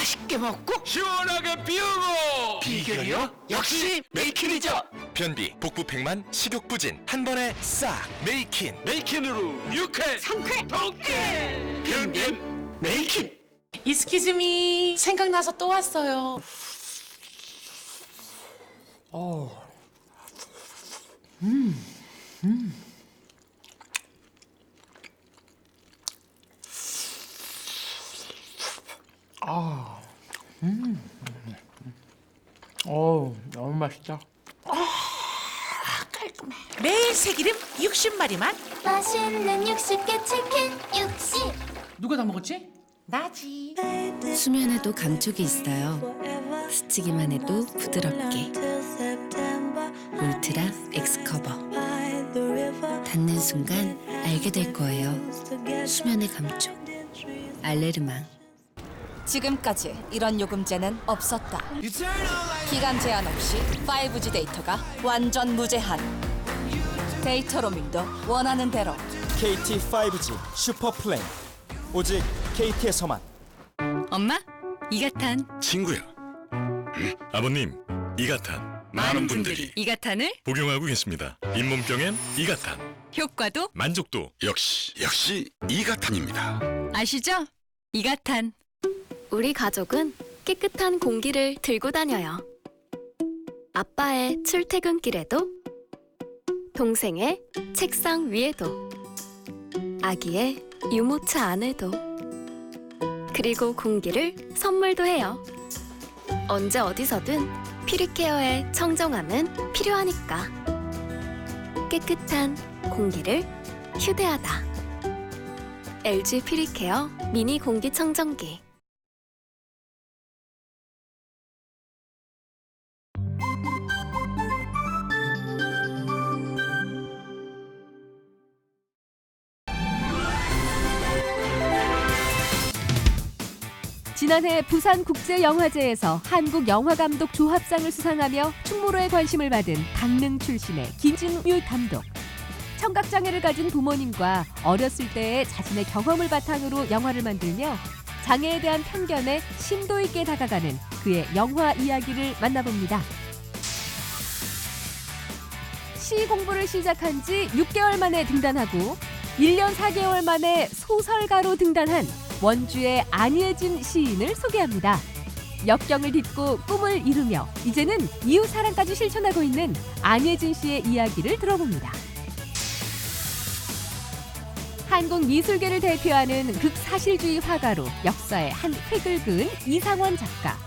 맛있게 먹고 시원하게 비우고 비결이요? 역시 메이킨이죠. 변비, 복부 팽만, 식욕 부진 한 번에 싹 메이킨. 메이킨으로 유쾌 상쾌 통쾌 변변 메이킨. 이스키즈미 생각나서 또 왔어요. 너무 맛있다. 매일 새기름 60마리만. 맛있는 60개 치킨 60. 누가 다 먹었지? 나지. 수면에도 감촉이 있어요. 스치기만 해도 부드럽게. 울트라 엑스커버. 닿는 순간 알게 될 거예요. 수면의 감촉. 알레르망. 지금까지 이런 요금제는 없었다. 기간 제한 없이 5G 데이터가 완전 무제한. 데이터 로밍도 원하는 대로. KT 5G 슈퍼 플랜. 오직 KT에서만. 엄마, 이가탄. 친구야. 아버님, 이가탄. 많은 분들이 이가탄을 복용하고 계십니다. 잇몸병엔 이가탄. 효과도 만족도 역시 이가탄입니다. 아시죠? 이가탄. 우리 가족은 깨끗한 공기를 들고 다녀요. 아빠의 출퇴근길에도, 동생의 책상 위에도, 아기의 유모차 안에도, 그리고 공기를 선물도 해요. 언제 어디서든 퓨리케어의 청정함은 필요하니까. 깨끗한 공기를 휴대하다. LG 퓨리케어 미니 공기청정기. 지난해 부산국제영화제에서 한국영화감독 조합상을 수상하며 충무로의 관심을 받은 강릉 출신의 김진유 감독. 청각장애를 가진 부모님과 어렸을 때의 자신의 경험을 바탕으로 영화를 만들며 장애에 대한 편견에 심도 있게 다가가는 그의 영화 이야기를 만나봅니다. 시 공부를 시작한 지 6개월 만에 등단하고 1년 4개월 만에 소설가로 등단한 원주의 안예진 시인을 소개합니다. 역경을 딛고 꿈을 이루며 이제는 이웃사랑까지 실천하고 있는 안예진 씨의 이야기를 들어봅니다. 한국 미술계를 대표하는 극사실주의 화가로 역사의 한 획을 그은 이상원 작가.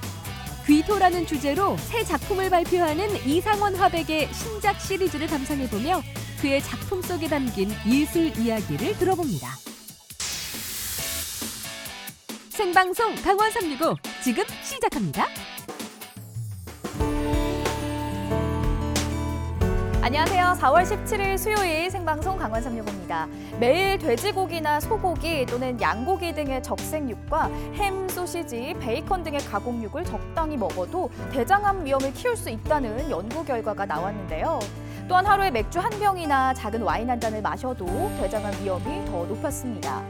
귀토라는 주제로 새 작품을 발표하는 이상원 화백의 신작 시리즈를 감상해보며 그의 작품 속에 담긴 예술 이야기를 들어봅니다. 생방송 강원 365 지금 시작합니다. 안녕하세요. 4월 17일 수요일 생방송 강원 365입니다. 매일 돼지고기나 소고기 또는 양고기 등의 적색육과 햄, 소시지, 베이컨 등의 가공육을 적당히 먹어도 대장암 위험을 키울 수 있다는 연구 결과가 나왔는데요. 또한 하루에 맥주 한 병이나 작은 와인 한 잔을 마셔도 대장암 위험이 더 높았습니다.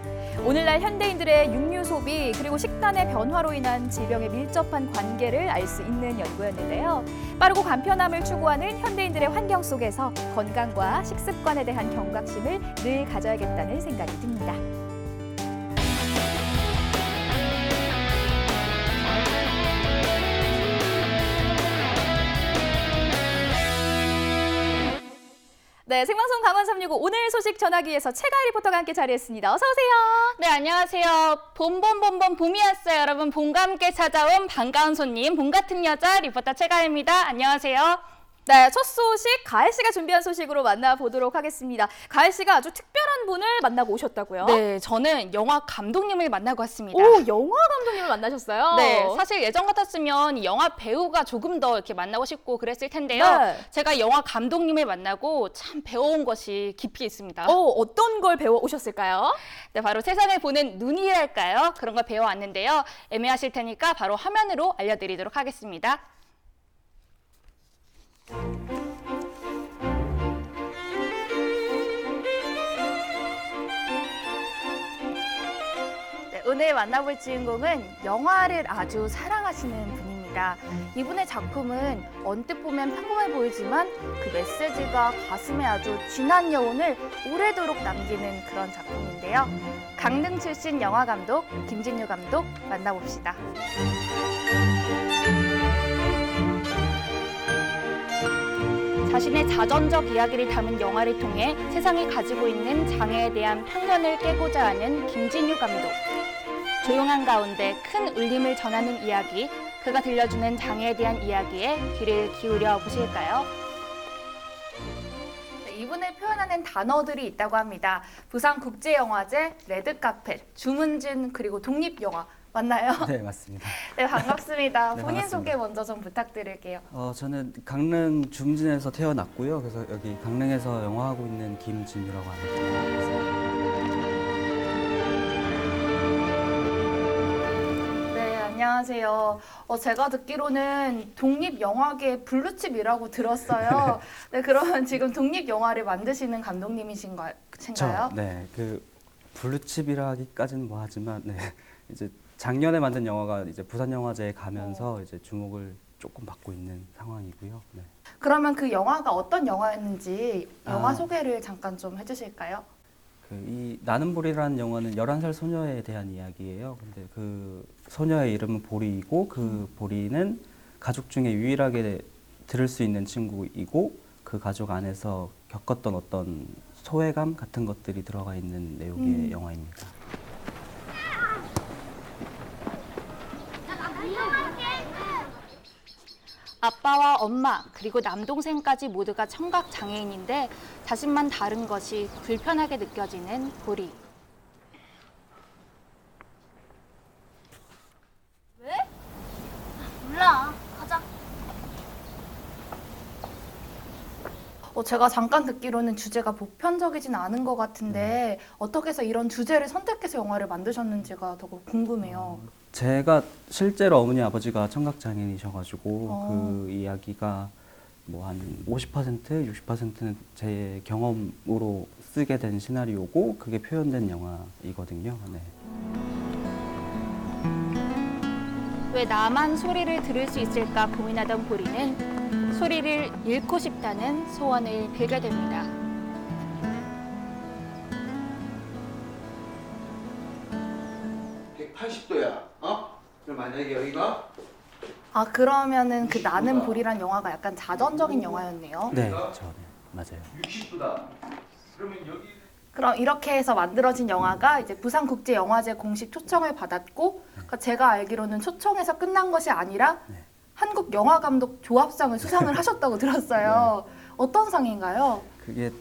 오늘날 현대인들의 육류 소비 그리고 식단의 변화로 인한 질병에 밀접한 관계를 알 수 있는 연구였는데요. 빠르고 간편함을 추구하는 현대인들의 환경 속에서 건강과 식습관에 대한 경각심을 늘 가져야겠다는 생각이 듭니다. 네, 생방송 강원 365 오늘 소식 전하기 위해서 최가희 리포터가 함께 자리했습니다. 어서 오세요. 네, 안녕하세요. 봄이 왔어요. 여러분, 봄과 함께 찾아온 반가운 손님, 봄 같은 여자 리포터 최가희입니다. 안녕하세요. 네, 첫 소식 가혜 씨가 준비한 소식으로 만나보도록 하겠습니다. 가혜 씨가 아주 특별한 분을 만나고 오셨다고요? 네, 저는 영화 감독님을 만나고 왔습니다. 오, 영화 감독님을 만나셨어요? 네, 사실 예전 같았으면 영화 배우가 조금 더 이렇게 만나고 싶고 그랬을 텐데요. 네. 제가 영화 감독님을 만나고 참 배워온 것이 깊이 있습니다. 어떤 걸 배워 오셨을까요? 네, 바로 세상을 보는 눈이랄까요? 그런 걸 배워왔는데요. 애매하실 테니까 바로 화면으로 알려드리도록 하겠습니다. 오늘 만나볼 주인공은 영화를 아주 사랑하시는 분입니다. 이분의 작품은 언뜻 보면 평범해 보이지만 그 메시지가 가슴에 아주 진한 여운을 오래도록 남기는 그런 작품인데요. 강릉 출신 영화 감독 김진유 감독 만나봅시다. 자신의 자전적 이야기를 담은 영화를 통해 세상이 가지고 있는 장애에 대한 편견을 깨고자 하는 김진유 감독. 조용한 가운데 큰 울림을 전하는 이야기, 그가 들려주는 장애에 대한 이야기에 귀를 기울여 보실까요? 이분을 표현하는 단어들이 있다고 합니다. 부산국제영화제, 레드카펫, 주문진, 그리고 독립영화. 맞나요? 네, 맞습니다. 네, 반갑습니다. 네, 본인 반갑습니다. 소개 먼저 좀 부탁드릴게요. 저는 강릉 중진에서 태어났고요. 그래서 여기 강릉에서 영화하고 있는 김진유라고 합니다. 네, 안녕하세요. 제가 듣기로는 독립영화계 블루칩이라고 들었어요. 네, 그러면 지금 독립영화를 만드시는 감독님이신가요? 네, 그 블루칩이라기까지는 뭐하지만, 네, 이제 작년에 만든 영화가 이제 부산영화제에 가면서 이제 주목을 조금 받고 있는 상황이고요. 네. 그러면 그 영화가 어떤 영화였는지 영화 소개를 잠깐 좀 해주실까요? 이 나는 보리라는 영화는 11살 소녀에 대한 이야기예요. 근데 그 소녀의 이름은 보리이고 그 보리는 가족 중에 유일하게 들을 수 있는 친구이고 그 가족 안에서 겪었던 어떤 소외감 같은 것들이 들어가 있는 내용의 영화입니다. 아빠와 엄마 그리고 남동생까지 모두가 청각 장애인인데 자신만 다른 것이 불편하게 느껴지는 보리. 왜? 몰라. 가자. 제가 잠깐 듣기로는 주제가 보편적이진 않은 것 같은데 어떻게 해서 이런 주제를 선택해서 영화를 만드셨는지가 더 궁금해요. 제가 실제로 어머니 아버지가 청각장애인이셔가지고 그 이야기가 뭐 한 50%, 60%는 제 경험으로 쓰게 된 시나리오고 그게 표현된 영화이거든요. 네. 왜 나만 소리를 들을 수 있을까 고민하던 보리는 소리를 잃고 싶다는 소원을 빌게 됩니다. 그럼 만약에 여기가 그러면은 그 나는 보리란 영화가 약간 자전적인 영화였네요. 네, 그렇죠. 네, 맞아요. 60도다. 그러면 여기 그럼 이렇게 해서 만들어진 영화가 이제 부산국제영화제 공식 초청을 받았고 그러니까 제가 알기로는 초청해서 끝난 것이 아니라 한국영화감독 조합상을 수상을 하셨다고 들었어요. 어떤 상인가요? 그게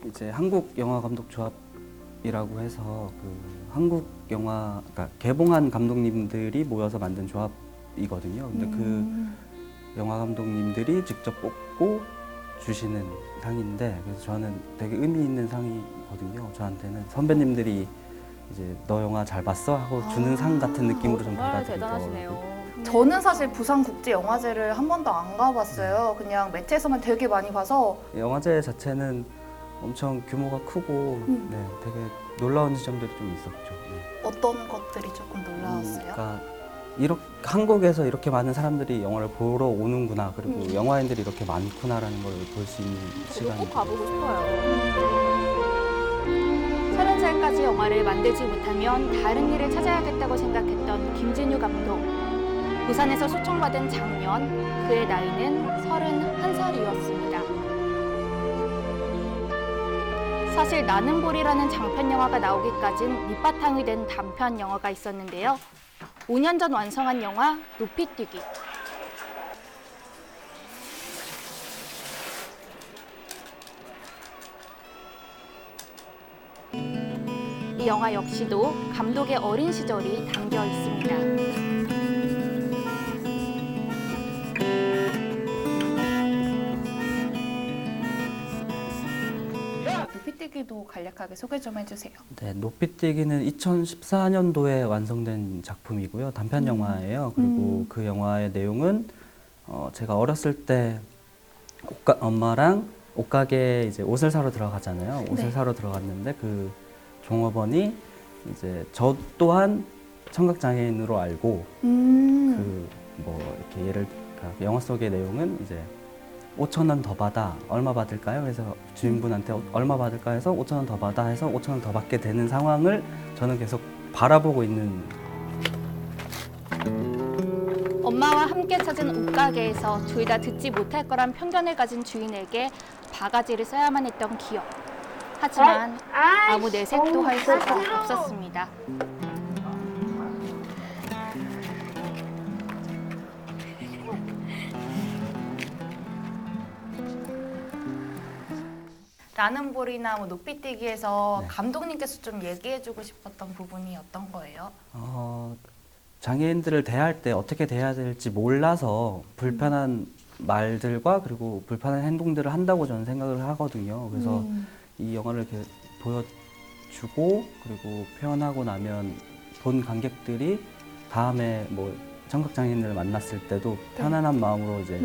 이제 한국영화감독조합이라고 해서 그 한국 영화, 그러니까 개봉한 감독님들이 모여서 만든 조합이거든요. 근데 그 영화 감독님들이 직접 뽑고 주시는 상인데, 그래서 저는 되게 의미 있는 상이거든요. 저한테는 선배님들이 이제 너 영화 잘 봤어? 하고 주는 상 같은 느낌으로 좀 받아들이더라고요. 저는 사실 부산국제영화제를 한 번도 안 가봤어요. 그냥 매체에서만 되게 많이 봐서. 영화제 자체는 엄청 규모가 크고 네, 되게 놀라운 지점들이 좀 있었죠. 네. 어떤 것들이 조금 놀라웠어요? 그러니까 한국에서 이렇게 많은 사람들이 영화를 보러 오는구나, 그리고 영화인들이 이렇게 많구나라는 걸 볼 수 있는 시간이. 꼭 가보고 싶어요. 30살까지 영화를 만들지 못하면 다른 일을 찾아야겠다고 생각했던 김진유 감독. 부산에서 초청받은 작년, 그의 나이는 31살이었습니다. 사실 나는 보리라는 장편 영화가 나오기까진 밑바탕이 된 단편 영화가 있었는데요. 5년 전 완성한 영화 높이뛰기. 이 영화 역시도 감독의 어린 시절이 담겨 있습니다. 높이뛰기도 간략하게 소개 좀 해주세요. 네, 높이뛰기는 2014년도에 완성된 작품이고요. 단편 영화예요. 그리고 그 영화의 내용은 제가 어렸을 때 엄마랑 옷가게에 이제 옷을 사러 들어가잖아요. 옷을 사러 들어갔는데 그 종업원이 이제 저 또한 청각 장애인으로 알고 그 뭐 이렇게 예를 그러니까 영화 속의 내용은 이제 5,000원 더 받아 얼마 받을까요? 그래서 주인분한테 얼마 받을까 해서 5,000원 더 받아 해서 5,000원 더 받게 되는 상황을 저는 계속 바라보고 있는. 엄마와 함께 찾은 옷가게에서 둘 다 듣지 못할 거란 편견을 가진 주인에게 바가지를 써야만 했던 기억. 하지만 아무 내색도 할 수가 없었습니다. 나는 볼이나 뭐 높이뛰기에서 감독님께서 좀 얘기해주고 싶었던 부분이 어떤 거예요? 장애인들을 대할 때 어떻게 대해야 될지 몰라서 불편한 말들과 그리고 불편한 행동들을 한다고 저는 생각을 하거든요. 그래서 이 영화를 이렇게 보여주고 그리고 표현하고 나면 본 관객들이 다음에 뭐 청각장애인을 만났을 때도 편안한 마음으로 이제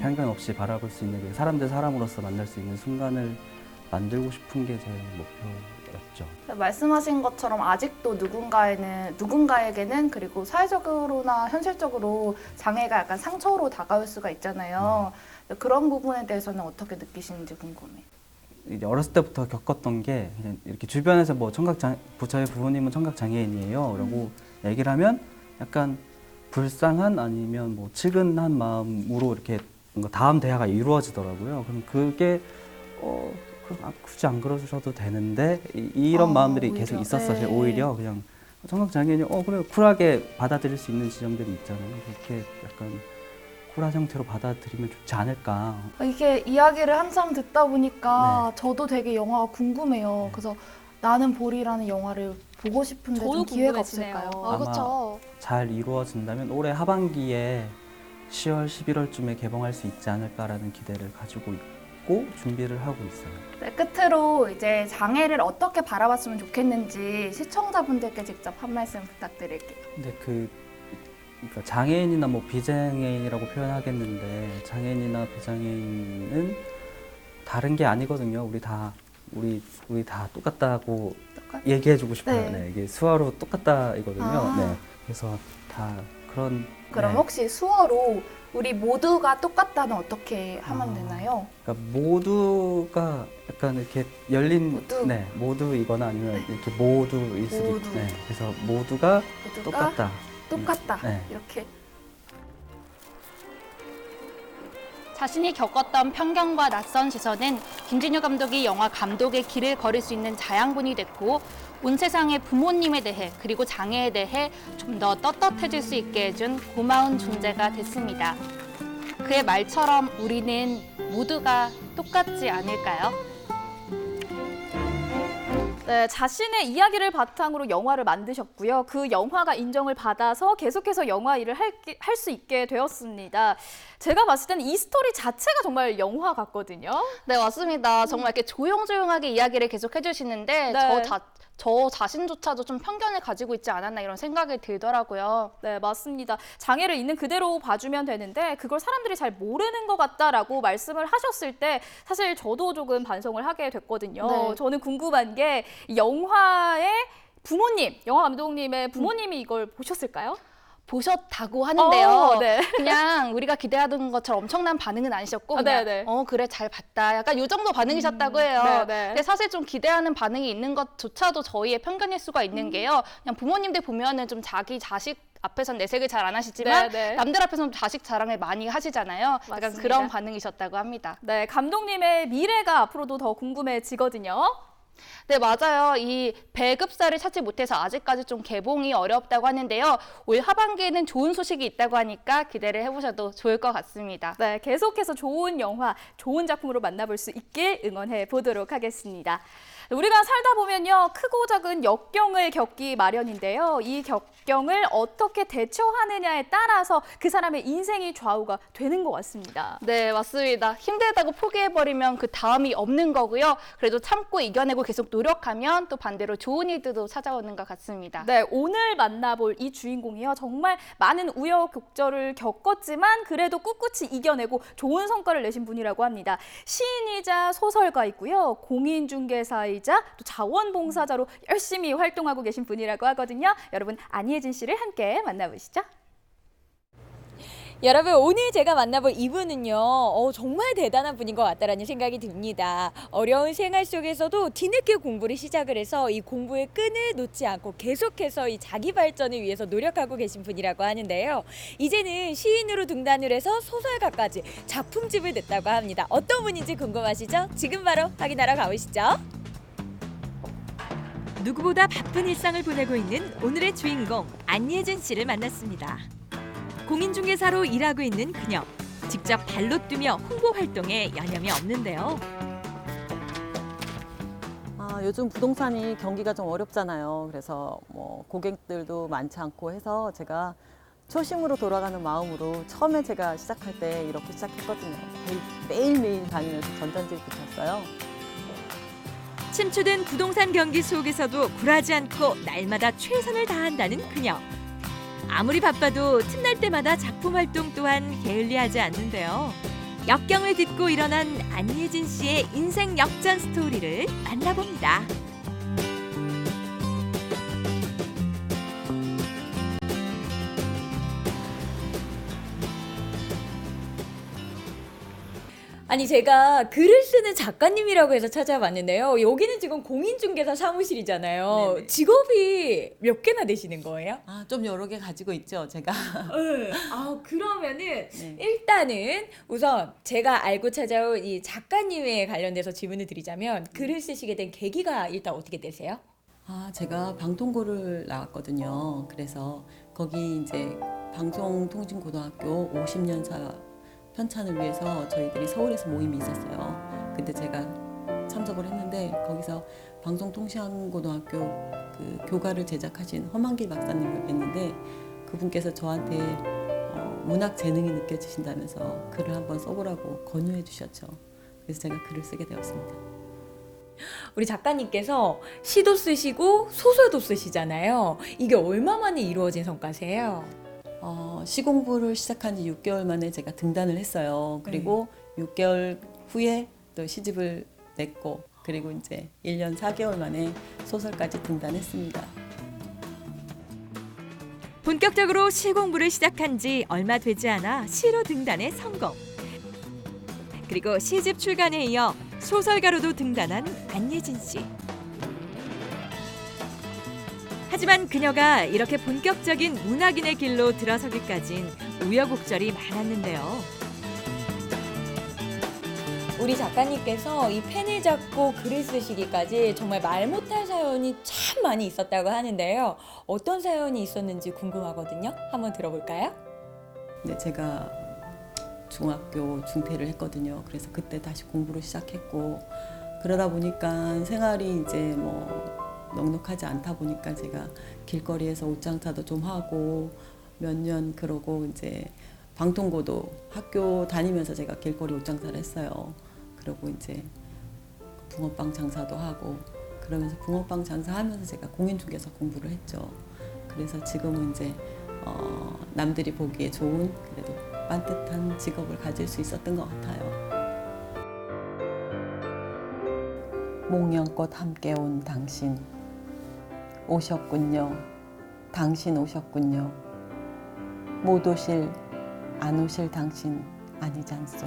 편견 없이 바라볼 수 있는 사람들 사람으로서 만날 수 있는 순간을 만들고 싶은 게 제 목표였죠. 말씀하신 것처럼 아직도 누군가에게는 그리고 사회적으로나 현실적으로 장애가 약간 상처로 다가올 수가 있잖아요. 그런 부분에 대해서는 어떻게 느끼시는지 궁금해요. 이제 어렸을 때부터 겪었던 게 그냥 이렇게 주변에서 뭐 저희 부모님은 청각 장애인이에요. 라고 얘기를 하면 약간 불쌍한 아니면 뭐 측은한 마음으로 이렇게 뭔가 다음 대화가 이루어지더라고요. 그럼 그게 굳이 안 그러셔도 되는데 이런 마음들이 오히려, 계속 있었어요. 오히려 그냥 청각 장애인이 그래 쿨하게 받아들일 수 있는 지점들이 있잖아요. 그렇게 약간 쿨한 형태로 받아들이면 좋지 않을까. 이게 이야기를 항상 듣다 보니까 저도 되게 영화가 궁금해요. 그래서 나는 볼이라는 영화를 보고 싶은데 좀 기회가 없을까요? 아마 잘 이루어진다면 올해 하반기에 10월, 11월쯤에 개봉할 수 있지 않을까라는 기대를 가지고 있고 준비를 하고 있어요. 네, 끝으로 이제 장애를 어떻게 바라봤으면 좋겠는지 시청자분들께 직접 한 말씀 부탁드릴게요. 근데 그러니까 장애인이나 뭐 비장애인이라고 표현하겠는데 장애인이나 비장애인은 다른 게 아니거든요. 우리 다 똑같다고 얘기해주고 싶어요. 네, 이게 수어로 똑같다이거든요. 네, 그래서 다 그런. 그럼 혹시 수어로 우리 모두가 똑같다는 어떻게 하면 되나요? 그러니까 모두가 약간 이렇게 열린 모두이거나 아니면 이렇게 모두일 수도 있고. 네, 그래서 모두가 똑같다. 이렇게. 자신이 겪었던 편견과 낯선 시선은 김진유 감독이 영화 감독의 길을 걸을 수 있는 자양분이 됐고 온 세상의 부모님에 대해 그리고 장애에 대해 좀 더 떳떳해질 수 있게 해준 고마운 존재가 됐습니다. 그의 말처럼 우리는 모두가 똑같지 않을까요? 네, 자신의 이야기를 바탕으로 영화를 만드셨고요. 그 영화가 인정을 받아서 계속해서 영화 일을 할 수 있게 되었습니다. 제가 봤을 때는 이 스토리 자체가 정말 영화 같거든요. 네, 맞습니다. 정말 이렇게 조용조용하게 이야기를 계속 해주시는데 저 자신조차도 좀 편견을 가지고 있지 않았나 이런 생각이 들더라고요. 네, 맞습니다. 장애를 있는 그대로 봐주면 되는데 그걸 사람들이 잘 모르는 것 같다라고 말씀을 하셨을 때 사실 저도 조금 반성을 하게 됐거든요. 네. 저는 궁금한 게 영화의 부모님, 영화 감독님의 부모님이 이걸 보셨을까요? 보셨다고 하는데요. 네. 그냥 우리가 기대하던 것처럼 엄청난 반응은 아니셨고 그냥 그래 잘 봤다. 약간 이 정도 반응이셨다고 해요. 근데 사실 좀 기대하는 반응이 있는 것조차도 저희의 편견일 수가 있는 게요. 그냥 부모님들 보면은 좀 자기 자식 앞에서는 내색을 잘 안 하시지만 남들 앞에서는 자식 자랑을 많이 하시잖아요. 약간 그런 반응이셨다고 합니다. 네, 감독님의 미래가 앞으로도 더 궁금해지거든요. 네, 맞아요. 이 배급사를 찾지 못해서 아직까지 좀 개봉이 어렵다고 하는데요. 올 하반기에는 좋은 소식이 있다고 하니까 기대를 해보셔도 좋을 것 같습니다. 네, 계속해서 좋은 영화, 좋은 작품으로 만나볼 수 있길 응원해 보도록 하겠습니다. 우리가 살다 보면요, 크고 작은 역경을 겪기 마련인데요. 이 역경을 어떻게 대처하느냐에 따라서 그 사람의 인생이 좌우가 되는 것 같습니다. 네, 맞습니다. 힘들다고 포기해버리면 그 다음이 없는 거고요. 그래도 참고 이겨내고 그리고 계속 노력하면 또 반대로 좋은 일들도 찾아오는 것 같습니다. 네, 오늘 만나볼 이 주인공이요. 정말 많은 우여곡절을 겪었지만 그래도 꿋꿋이 이겨내고 좋은 성과를 내신 분이라고 합니다. 시인이자 소설가이고요. 공인중개사이자 또 자원봉사자로 열심히 활동하고 계신 분이라고 하거든요. 여러분, 안희진 씨를 함께 만나보시죠. 여러분, 오늘 제가 만나볼 이분은요, 정말 대단한 분인 것 같다라는 생각이 듭니다. 어려운 생활 속에서도 뒤늦게 공부를 시작을 해서 이 공부의 끈을 놓지 않고 계속해서 이 자기 발전을 위해서 노력하고 계신 분이라고 하는데요. 이제는 시인으로 등단을 해서 소설가까지 작품집을 냈다고 합니다. 어떤 분인지 궁금하시죠? 지금 바로 확인하러 가보시죠. 누구보다 바쁜 일상을 보내고 있는 오늘의 주인공 안예진 씨를 만났습니다. 공인중개사로 일하고 있는 그녀. 직접 발로 뛰며 홍보 활동에 여념이 없는데요. 요즘 부동산이 경기가 좀 어렵잖아요. 그래서 뭐 고객들도 많지 않고 해서 제가 초심으로 돌아가는 마음으로 처음에 제가 시작할 때 이렇게 시작했거든요. 매일매일 다니면서 전단지를 붙였어요. 침투된 부동산 경기 속에서도 굴하지 않고 날마다 최선을 다한다는 그녀. 아무리 바빠도 틈날 때마다 작품 활동 또한 게을리하지 않는데요. 역경을 딛고 일어난 안예진 씨의 인생 역전 스토리를 만나봅니다. 아니, 제가 글을 쓰는 작가님이라고 해서 찾아봤는데요. 여기는 지금 공인중개사 사무실이잖아요. 네네. 직업이 몇 개나 되시는 거예요? 좀 여러 개 가지고 있죠, 제가. 네. 그러면은 일단은 우선 제가 알고 찾아온 이 작가님에 관련돼서 질문을 드리자면 글을 쓰시게 된 계기가 일단 어떻게 되세요? 제가 방통고를 나왔거든요. 그래서 거기 이제 방송통신고등학교 50년사 편찬을 위해서 저희들이 서울에서 모임이 있었어요. 근데 제가 참석을 했는데 거기서 방송통신고등학교 그 교과를 제작하신 허만길 박사님을 뵀는데 그분께서 저한테 문학 재능이 느껴지신다면서 글을 한번 써보라고 권유해 주셨죠. 그래서 제가 글을 쓰게 되었습니다. 우리 작가님께서 시도 쓰시고 소설도 쓰시잖아요. 이게 얼마 만에 이루어진 성과세요? 시 공부를 시작한 지 6개월 만에 제가 등단을 했어요. 그리고 6개월 후에 또 시집을 냈고 그리고 이제 1년 4개월 만에 소설까지 등단했습니다. 본격적으로 시 공부를 시작한 지 얼마 되지 않아 시로 등단에 성공. 그리고 시집 출간에 이어 소설가로도 등단한 안예진 씨. 하지만 그녀가 이렇게 본격적인 문학인의 길로 들어서기까진 우여곡절이 많았는데요. 우리 작가님께서 이 펜을 잡고 글을 쓰시기까지 정말 말 못할 사연이 참 많이 있었다고 하는데요. 어떤 사연이 있었는지 궁금하거든요. 한번 들어볼까요? 네, 제가 중학교 중퇴를 했거든요. 그래서 그때 다시 공부를 시작했고 그러다 보니까 생활이 이제 뭐 넉넉하지 않다 보니까 제가 길거리에서 옷장사도 좀 하고 몇 년 그러고 이제 방통고도 학교 다니면서 제가 길거리 옷장사를 했어요. 그러고 이제 붕어빵 장사도 하고 그러면서 붕어빵 장사하면서 제가 공인중개사 공부를 했죠. 그래서 지금은 이제 남들이 보기에 좋은 그래도 반듯한 직업을 가질 수 있었던 것 같아요. 목련꽃 함께 온 당신 오셨군요. 당신 오셨군요. 못 오실 안 오실 당신 아니잖소.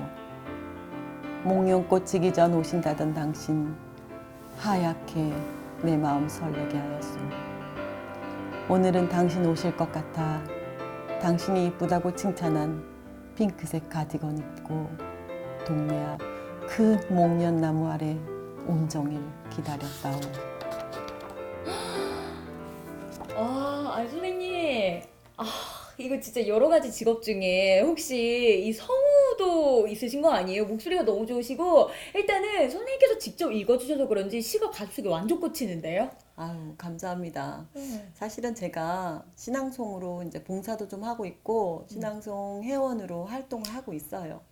목련꽃 지기 전 오신다던 당신 하얗게 내 마음 설레게 하였소. 오늘은 당신 오실 것 같아 당신이 이쁘다고 칭찬한 핑크색 가디건 입고 동네 앞 큰 목련나무 아래 온종일 기다렸다오. 선생님. 이거 진짜 여러 가지 직업 중에 혹시 이 성우도 있으신 거 아니에요? 목소리가 너무 좋으시고 일단은 선생님께서 직접 읽어주셔서 그런지 시가 가슴속에 완전 꽂히는데요? 아유, 감사합니다. 사실은 제가 신앙송으로 이제 봉사도 좀 하고 있고 신앙송 회원으로 활동을 하고 있어요.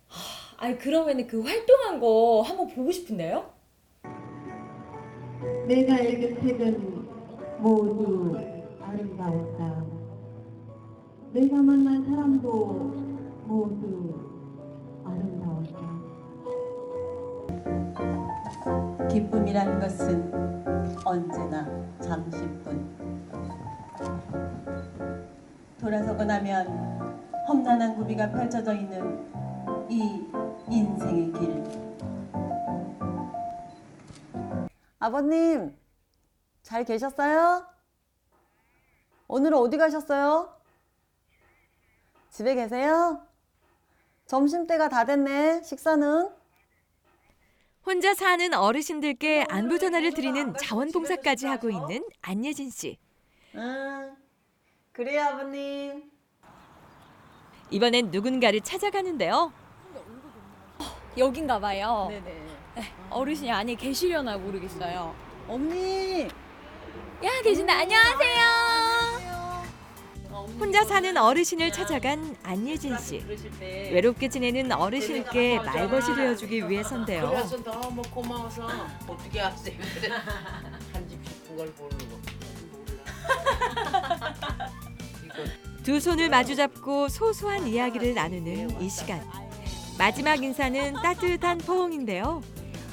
그러면 그 활동한 거 한번 보고 싶은데요? 내가 읽은 책은 모두 아름다웠다. 내가 만난 사람도 모두 아름다웠다. 기쁨이라는 것은 언제나 잠시뿐. 돌아서고 나면 험난한 고비가 펼쳐져 있는 이 인생의 길. 아버님, 잘 계셨어요? 오늘은 어디 가셨어요? 집에 계세요? 점심때가 다 됐네. 식사는? 혼자 사는 어르신들께 안부 전화를 드리는 자원봉사까지 하고 있는 안예진 씨. 그래요, 아버님. 이번엔 누군가를 찾아가는데요. 여긴가 봐요. 네네. 어르신이 안에 계시려나 모르겠어요. 언니. 야, 계신다. 안녕하세요. 혼자 사는 어르신을 찾아간 안예진 씨. 외롭게 지내는 어르신께 말벗이 되어주기 위해서인데요. 그래서 너무 고마워서 어떻게 하세요? 한 집 싶은 걸 모르고. 두 손을 마주잡고 소소한 이야기를 나누는 이 시간. 마지막 인사는 따뜻한 포옹인데요.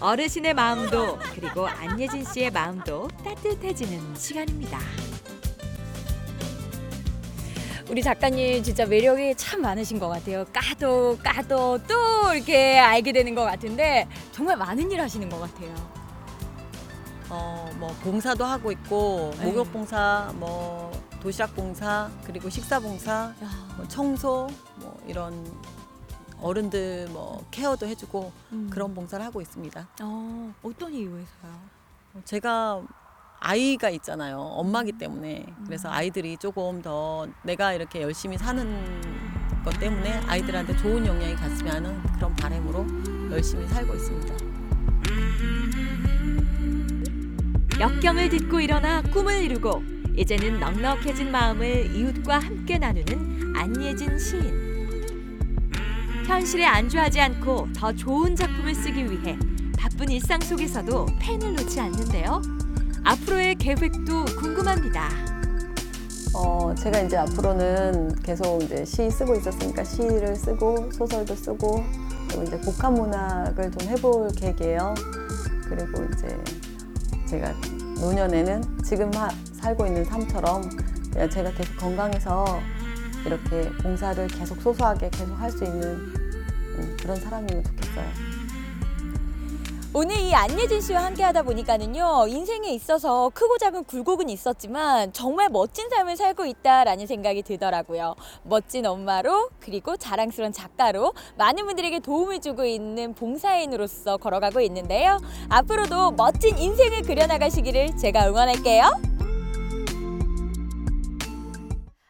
어르신의 마음도 그리고 안예진 씨의 마음도 따뜻해지는 시간입니다. 우리 작가님 진짜 매력이 참 많으신 것 같아요. 까도 또 이렇게 알게 되는 것 같은데 정말 많은 일 하시는 것 같아요. 뭐 봉사도 하고 있고 네. 목욕 봉사, 뭐 도시락 봉사, 그리고 식사 봉사, 뭐 청소, 뭐 이런 어른들 뭐 케어도 해주고 그런 봉사를 하고 있습니다. 어떤 이유에서요? 제가 아이가 있잖아요. 엄마기 때문에. 그래서 아이들이 조금 더 내가 이렇게 열심히 사는 것 때문에 아이들한테 좋은 영향이 갔으면 하는 그런 바람으로 열심히 살고 있습니다. 역경을 딛고 일어나 꿈을 이루고 이제는 넉넉해진 마음을 이웃과 함께 나누는 안예진 시인. 현실에 안주하지 않고 더 좋은 작품을 쓰기 위해 바쁜 일상 속에서도 펜을 놓지 않는데요. 앞으로의 계획도 궁금합니다. 제가 이제 앞으로는 계속 이제 시 쓰고 있었으니까 시를 쓰고 소설도 쓰고 그리고 이제 복합 문학을 좀 해볼 계획이에요. 그리고 이제 제가 노년에는 지금 살고 있는 삶처럼 그냥 제가 계속 건강해서 이렇게 봉사를 계속 소소하게 계속 할 수 있는 그런 사람이면 좋겠어요. 오늘 이 안예진 씨와 함께 하다 보니까는요, 인생에 있어서 크고 작은 굴곡은 있었지만 정말 멋진 삶을 살고 있다라는 생각이 들더라고요. 멋진 엄마로 그리고 자랑스러운 작가로 많은 분들에게 도움을 주고 있는 봉사인으로서 걸어가고 있는데요. 앞으로도 멋진 인생을 그려나가시기를 제가 응원할게요.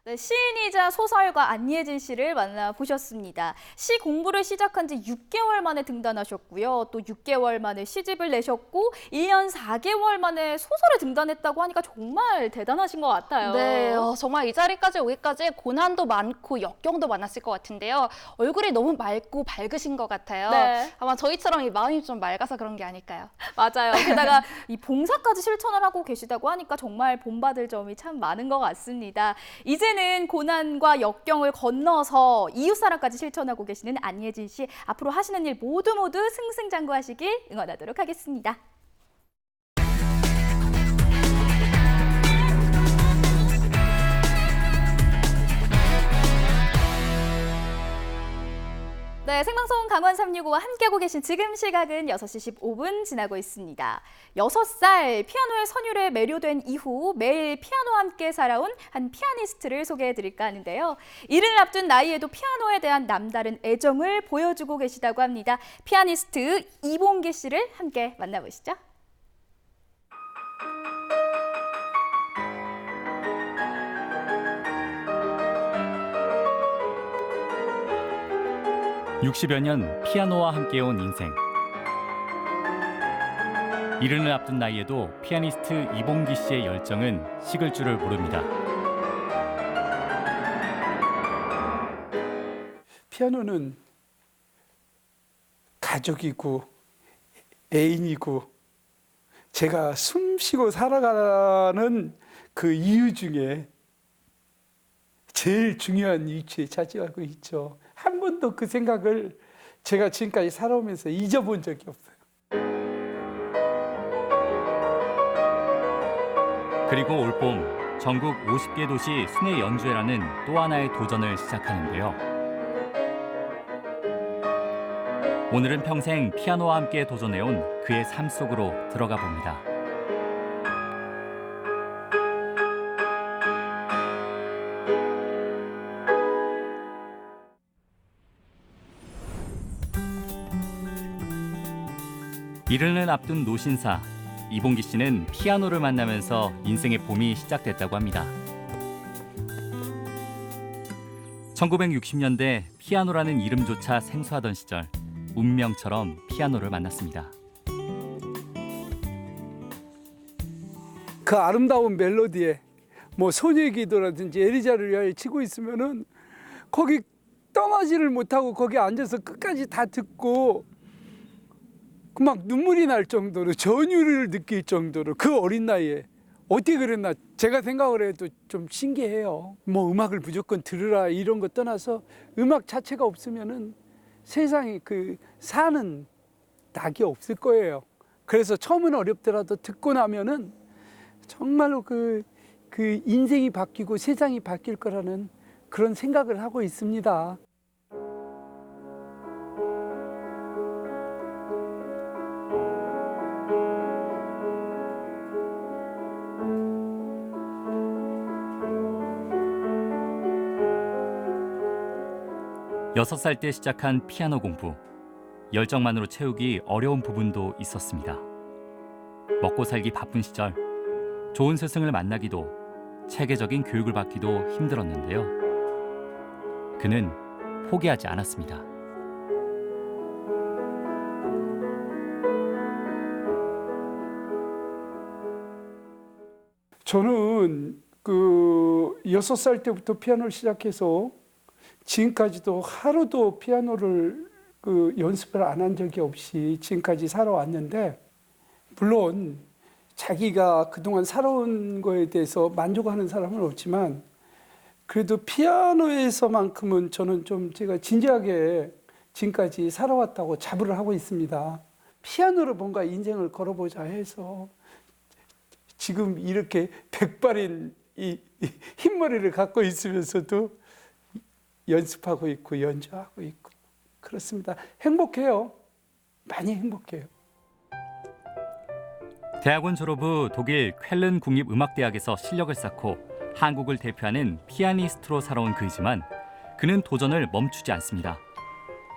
네, 시인이자 소설가 안예진 씨를 만나보셨습니다. 시 공부를 시작한 지 6개월 만에 등단하셨고요. 또 6개월 만에 시집을 내셨고 1년 4개월 만에 소설을 등단했다고 하니까 정말 대단하신 것 같아요. 네, 정말 이 자리까지 오기까지 고난도 많고 역경도 많았을 것 같은데요. 얼굴이 너무 맑고 밝으신 것 같아요. 네. 아마 저희처럼 이 마음이 좀 맑아서 그런 게 아닐까요? 맞아요. 게다가 이 봉사까지 실천을 하고 계시다고 하니까 정말 본받을 점이 참 많은 것 같습니다. 이제는 고난과 역경을 건너서 이웃사랑까지 실천하고 계시는 안예진 씨, 앞으로 하시는 일 모두 승승장구하시길 응원하도록 하겠습니다. 네, 생방송 강원 365와 함께하고 계신 지금 시각은 6시 15분 지나고 있습니다. 6살 피아노의 선율에 매료된 이후 매일 피아노와 함께 살아온 한 피아니스트를 소개해드릴까 하는데요. 이를 앞둔 나이에도 피아노에 대한 남다른 애정을 보여주고 계시다고 합니다. 피아니스트 이봉기 씨를 함께 만나보시죠. (60여 년) 피아노와 함께온 인생. 이른을 앞둔 나이에도 피아니스트 이봉기 씨의 열정은 식을 줄을 모릅니다. 피아노는 가족이고 애인이고 제가 숨 쉬고 살아가는 그 이유 중에 제일 중요한 위치에 차지하고 있죠. 한 번도 그 생각을 제가 지금까지 살아오면서 잊어본 적이 없어요. 그리고 올봄 전국 50개 도시 순회 연주회라는 또 하나의 도전을 시작하는데요. 오늘은 평생 피아노와 함께 도전해온 그의 삶 속으로 들어가 봅니다. 이른을 앞둔 노신사, 이봉기 씨는 피아노를 만나면서 인생의 봄이 시작됐다고 합니다. 1960년대 피아노라는 이름조차 생소하던 시절, 운명처럼 피아노를 만났습니다. 그 아름다운 멜로디에 뭐 소녀의 기도라든지 에리자를 위하여 치고 있으면은 거기 떠나지를 못하고 거기 앉아서 끝까지 다 듣고 막 눈물이 날 정도로 전율을 느낄 정도로 그 어린 나이에 어떻게 그랬나 제가 생각을 해도 좀 신기해요. 뭐 음악을 무조건 들으라 이런 거 떠나서 음악 자체가 없으면은 세상에 그 사는 낙이 없을 거예요. 그래서 처음은 어렵더라도 듣고 나면은 정말로 그 인생이 바뀌고 세상이 바뀔 거라는 그런 생각을 하고 있습니다. 여섯 살 때 시작한 피아노 공부. 열정만으로 채우기 어려운 부분도 있었습니다. 먹고 살기 바쁜 시절, 좋은 스승을 만나기도, 체계적인 교육을 받기도 힘들었는데요. 그는 포기하지 않았습니다. 저는 그 6살 때부터 피아노를 시작해서 지금까지도 하루도 피아노를 연습을 안 한 적이 없이 지금까지 살아왔는데, 물론 자기가 그동안 살아온 거에 대해서 만족하는 사람은 없지만 그래도 피아노에서만큼은 저는 좀 제가 진지하게 지금까지 살아왔다고 자부를 하고 있습니다. 피아노로 뭔가 인생을 걸어보자 해서 지금 이렇게 백발인 이 흰머리를 갖고 있으면서도 연습하고 있고 연주하고 있고 그렇습니다. 행복해요. 많이 행복해요. 대학원 졸업 후 독일 쾰른 국립음악대학에서 실력을 쌓고 한국을 대표하는 피아니스트로 살아온 그이지만 그는 도전을 멈추지 않습니다.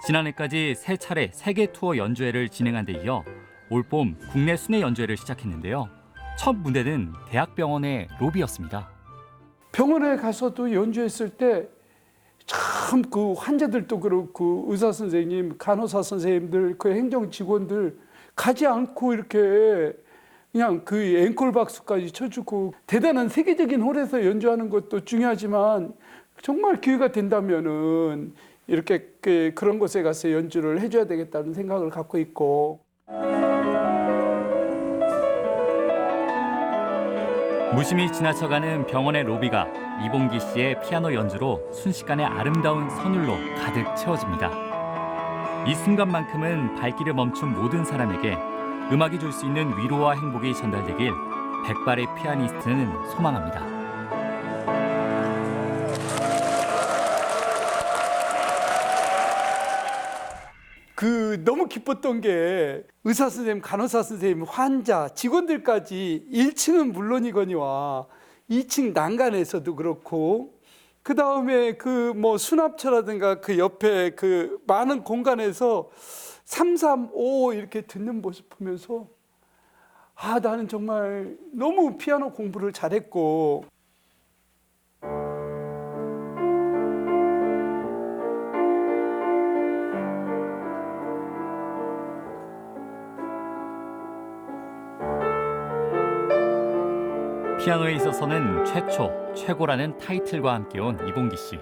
지난해까지 3차례 세계 투어 연주회를 진행한 데 이어 올봄 국내 순회 연주회를 시작했는데요. 첫 무대는 대학병원의 로비였습니다. 병원에 가서도 연주했을 때 참 그 환자들도 그렇고 의사 선생님, 간호사 선생님들, 그 행정 직원들 가지 않고 이렇게 그냥 그 앵콜 박수까지 쳐주고 대단한 세계적인 홀에서 연주하는 것도 중요하지만 정말 기회가 된다면은 이렇게 그런 곳에 가서 연주를 해줘야 되겠다는 생각을 갖고 있고. 무심히 지나쳐가는 병원의 로비가 이봉기 씨의 피아노 연주로 순식간에 아름다운 선율로 가득 채워집니다. 이 순간만큼은 발길을 멈춘 모든 사람에게 음악이 줄 수 있는 위로와 행복이 전달되길 백발의 피아니스트는 소망합니다. 너무 기뻤던 게 의사 선생님, 간호사 선생님, 환자, 직원들까지 1층은 물론이거니와 2층 난간에서도 그렇고 그 다음에 그 뭐 수납처라든가 그 옆에 그 많은 공간에서 3, 3, 5 이렇게 듣는 모습 보면서 아, 나는 정말 너무 피아노 공부를 잘했고 피아노에 있어서는 최초, 최고라는 타이틀과 함께 온 이봉기 씨.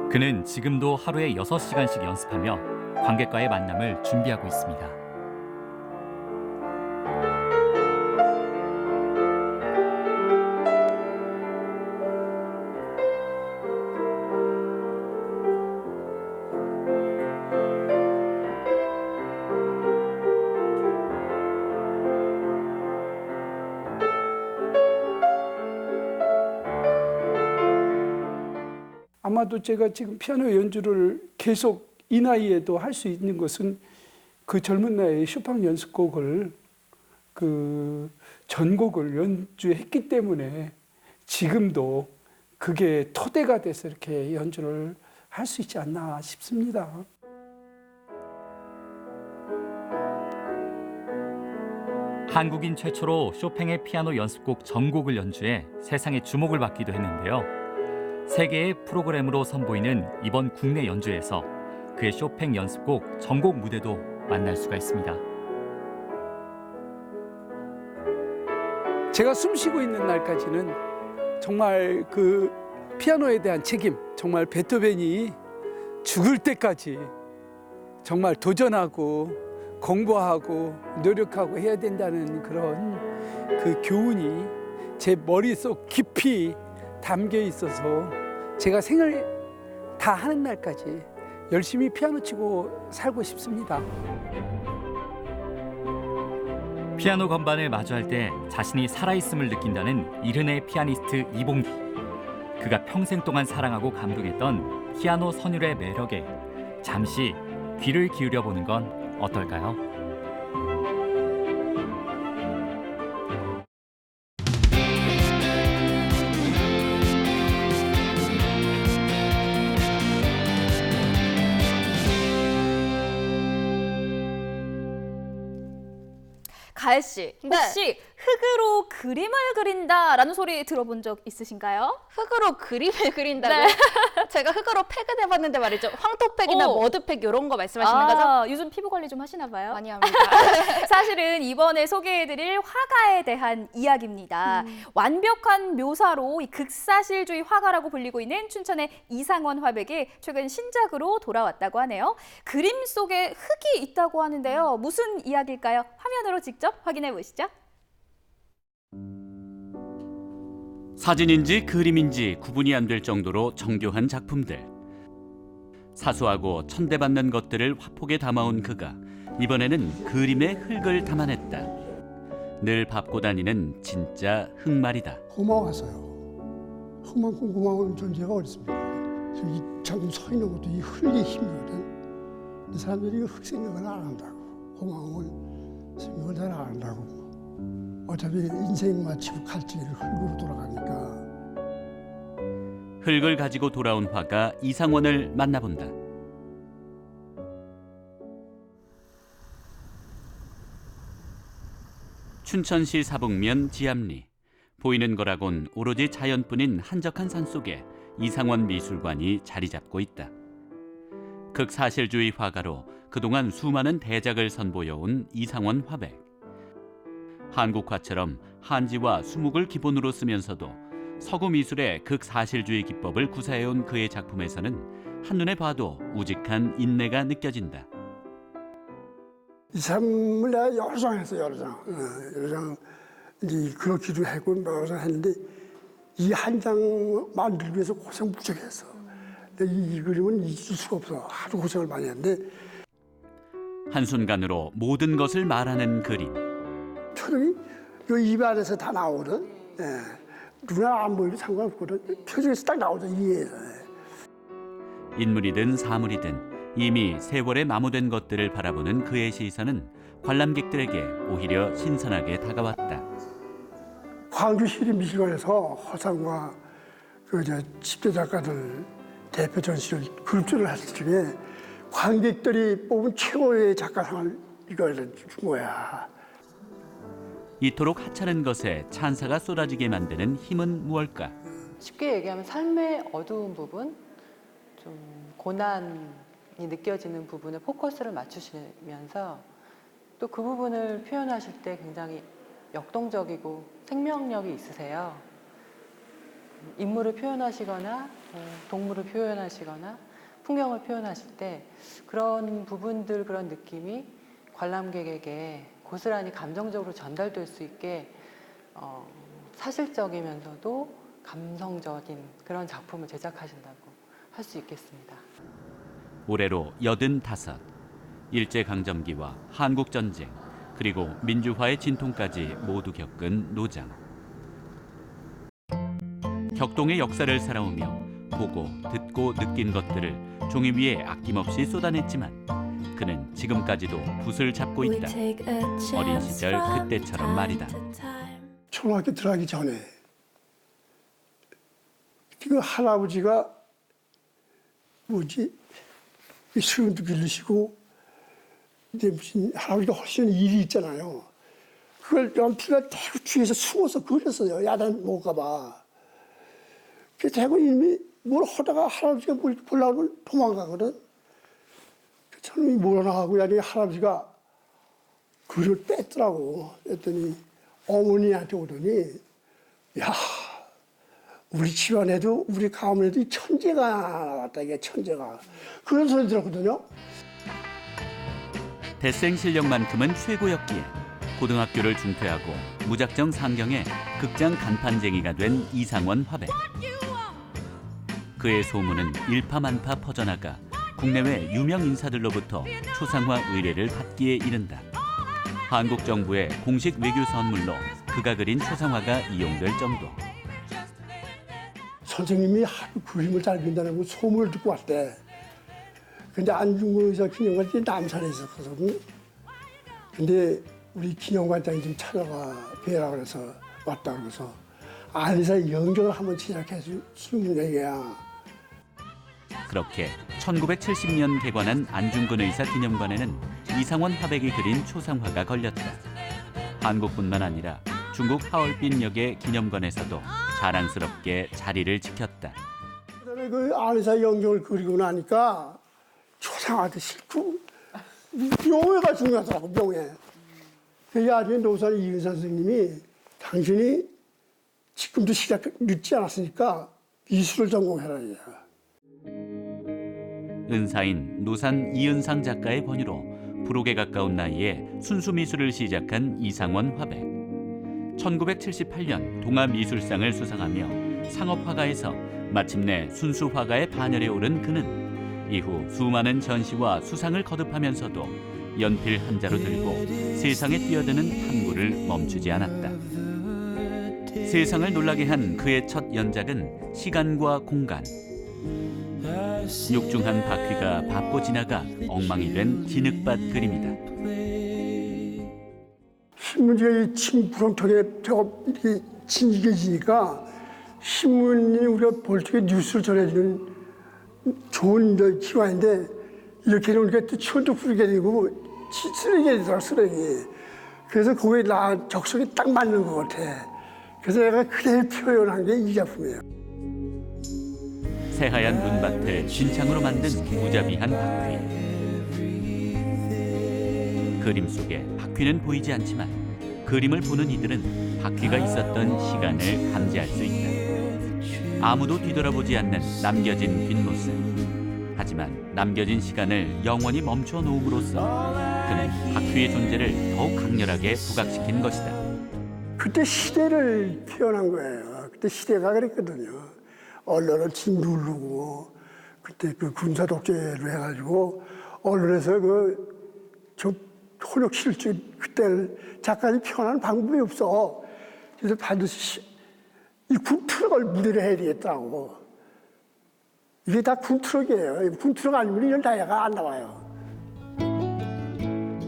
그는 지금도 하루에 6시간씩 연습하며 관객과의 만남을 준비하고 있습니다. 아마도 제가 지금 피아노 연주를 계속 이 나이에도 할 수 있는 것은 그 젊은 나이에 쇼팽 연습곡을 그 전곡을 연주했기 때문에 지금도 그게 토대가 돼서 이렇게 연주를 할 수 있지 않나 싶습니다. 한국인 최초로 쇼팽의 피아노 연습곡 전곡을 연주해 세상의 주목을 받기도 했는데요. 세계의 프로그램으로 선보이는 이번 국내 연주에서 그의 쇼팽 연습곡 전곡 무대도 만날 수가 있습니다. 제가 숨쉬고 있는 날까지는 정말 그 피아노에 대한 책임, 정말 베토벤이 죽을 때까지 정말 도전하고 공부하고 노력하고 해야 된다는 그런 그 교훈이 제 머릿속 깊이 담겨 있어서 제가 생을 다 하는 날까지 열심히 피아노 치고 살고 싶습니다. 피아노 건반을 마주할 때 자신이 살아있음을 느낀다는 이른의 피아니스트 이봉기. 그가 평생 동안 사랑하고 감동했던 피아노 선율의 매력에 잠시 귀를 기울여 보는 건 어떨까요? 가혜 씨, 혹시 흙으로 그림을 그린다라는 소리 들어본 적 있으신가요? 흙으로 그림을 그린다고요? 네. 제가 흙으로 팩은 해봤는데 말이죠. 황토팩이나 머드팩 이런 거 말씀하시는 거죠? 요즘 피부 관리 좀 하시나 봐요? 많이 합니다. 사실은 이번에 소개해드릴 화가에 대한 이야기입니다. 완벽한 묘사로 이 극사실주의 화가라고 불리고 있는 춘천의 이상원 화백이 최근 신작으로 돌아왔다고 하네요. 그림 속에 흙이 있다고 하는데요. 무슨 이야기일까요? 화면으로 직접 확인해 보시죠. 사진인지 그림인지 구분이 안 될 정도로 정교한 작품들. 사소하고 천대받는 것들을 화폭에 담아온 그가 이번에는 그림에 흙을 담아냈다. 늘 밟고 다니는 진짜 흙말이다. 고마워서요. 흙만큼 고마운 존재가 어디 있습니까? 이 지금 서 있는 것도 이 흙의 힘이거든. 이 사람들이 흙 생각을 안 한다고. 고마움을 생각을 잘 안 한다고. 어차피 인생 마치고 갈 길을 흙으로 돌아가니까. 흙을 가지고 돌아온 화가 이상원을 만나본다. 춘천시 사북면 지암리. 보이는 거라곤 오로지 자연뿐인 한적한 산속에 이상원 미술관이 자리 잡고 있다. 극사실주의 화가로 그동안 수많은 대작을 선보여온 이상원 화백. 한국화처럼 한지와 수묵을 기본으로 쓰면서도 서구 미술의 극사실주의 기법을 구사해온 그의 작품에서는 한눈에 봐도 우직한 인내가 느껴진다. 이 사람을 내가 여러 장 했어, 여러 장. 여러 장 이제 그렇기도 했고 여러 장 했는데 이 한 장 만들기 위해서 고생 무척 했어. 근데 이 그림은 잊을 수가 없어. 하도 고생을 많이 했는데 한순간으로 모든 것을 말하는 그림. 표정이 이 입 안에서 다 나오거든. 눈에 안 보여도 상관없거든. 표정에서 딱 나오죠, 이해해서. 인물이든 사물이든 이미 세월에 마모된 것들을 바라보는 그의 시선은 관람객들에게 오히려 신선하게 다가왔다. 광주 시립미술관에서 허상과 그 10대 작가들 대표 전시를 그룹전을 했을 적에 관객들이 뽑은 최고의 작가상을 이걸 준 거야. 이토록 하찮은 것에 찬사가 쏟아지게 만드는 힘은 무엇일까? 쉽게 얘기하면 삶의 어두운 부분, 좀 고난이 느껴지는 부분에 포커스를 맞추시면서 또 그 부분을 표현하실 때 굉장히 역동적이고 생명력이 있으세요. 인물을 표현하시거나 동물을 표현하시거나 풍경을 표현하실 때 그런 부분들, 그런 느낌이 관람객에게 고스란히 감정적으로 전달될 수 있게 사실적이면서도 감성적인 그런 작품을 제작하신다고 할 수 있겠습니다. 올해로 85, 일제강점기와 한국전쟁, 그리고 민주화의 진통까지 모두 겪은 노장. 격동의 역사를 살아오며 보고 듣고 겪고 느낀 것들을 종이 위에 아낌없이 쏟아냈지만 그는 지금까지도 붓을 잡고 있다. 어린 시절 그때처럼 말이다. 초등학교 들어가기 전에 그 할아버지가 수염도 길르시고 근데 무슨 할아버지가 훨씬 일이 있잖아요. 그걸 연필을 대고 뒤에서 숨어서 그렸어요. 야단 못 가봐. 그래서 대고 이미 뭘 하다가 할아버지가 뭘 보려고 하면 도망가거든. 저는 몰아나가고 야니 할아버지가 글을 뺐더라고. 그랬더니 어머니한테 오더니 야 우리 집안에도 우리 가문에도 이 천재가 나왔다. 이게 천재가. 그런 소리 들었거든요. 대생 실력만큼은 최고였기에 고등학교를 중퇴하고 무작정 상경해 극장 간판쟁이가 된 이상원 화백. 그의 소문은 일파만파 퍼져나가 국내외 유명 인사들로부터 초상화 의뢰를 받기에 이른다. 한국 정부의 공식 외교 선물로 그가 그린 초상화가 이용될 정도. 선생님이 하도 그림을 잘 그린다는 소문을 듣고 왔대. 근데 안중근 의사 기념관이 남산에 있었거든. 근데 우리 기념관장이 좀 찾아가 뵈라 그래서 왔다 그래서 안에서 연극을 한번 시작해 주는 얘기야. 그렇게 1970년 개관한 안중근 의사 기념관에는 이상원 화백이 그린 초상화가 걸렸다. 한국뿐만 아니라 중국 하얼빈 역의 기념관에서도 자랑스럽게 자리를 지켰다. 그다음에 그 안에서 연극을 그리고 나니까 초상화도 싫고 명예가 중요하더라고. 명예. 그 나중에 노산 이은 선생님이 당신이 지금도 시작 늦지 않았으니까 미술을 전공해라. 은사인 노산 이은상 작가의 권유로 불혹에 가까운 나이에 순수미술을 시작한 이상원 화백. 1978년 동아미술상을 수상하며 상업화가에서 마침내 순수화가의 반열에 오른 그는 이후 수많은 전시와 수상을 거듭하면서도 연필 한 자루 들고 세상에 뛰어드는 탐구를 멈추지 않았다. 세상을 놀라게 한 그의 첫 연작은 시간과 공간. 육중한 바퀴가 밟고 지나가 엉망이 된 진흙밭 그림이다. 신문지가 침구렁텅에 이렇게 진지해지니까 신문이 우리가 볼 적에 뉴스를 전해주는 좋은 기관인데 이렇게 해놓으니까 또 치원도 부르게 되고 쓰레기가 되더라, 쓰레기. 그래서 거기에 나 적성이 딱 맞는 것 같아. 그래서 내가 그대로 표현한 게 이 작품이에요. 새하얀 눈밭을 진창으로 만든 무자비한 바퀴. 그림 속에 바퀴는 보이지 않지만 그림을 보는 이들은 바퀴가 있었던 시간을 감지할 수 있다. 아무도 뒤돌아보지 않는 남겨진 뒷모습. 하지만 남겨진 시간을 영원히 멈춰 놓음으로써 그는 바퀴의 존재를 더욱 강렬하게 부각시킨 것이다. 그때 시대를 표현한 거예요. 그때 시대가 그랬거든요. 언론을 짓누르고 그때 그 군사 독재로 해가지고 언론에서 저 혼역실주 그때를 작가들이 표현하는 방법이 없어. 그래서 반드시 이 군트럭을 무대로 해야 되겠다고. 이게 다 군트럭이에요. 군트럭 아니면 이런 다이아가 안 나와요.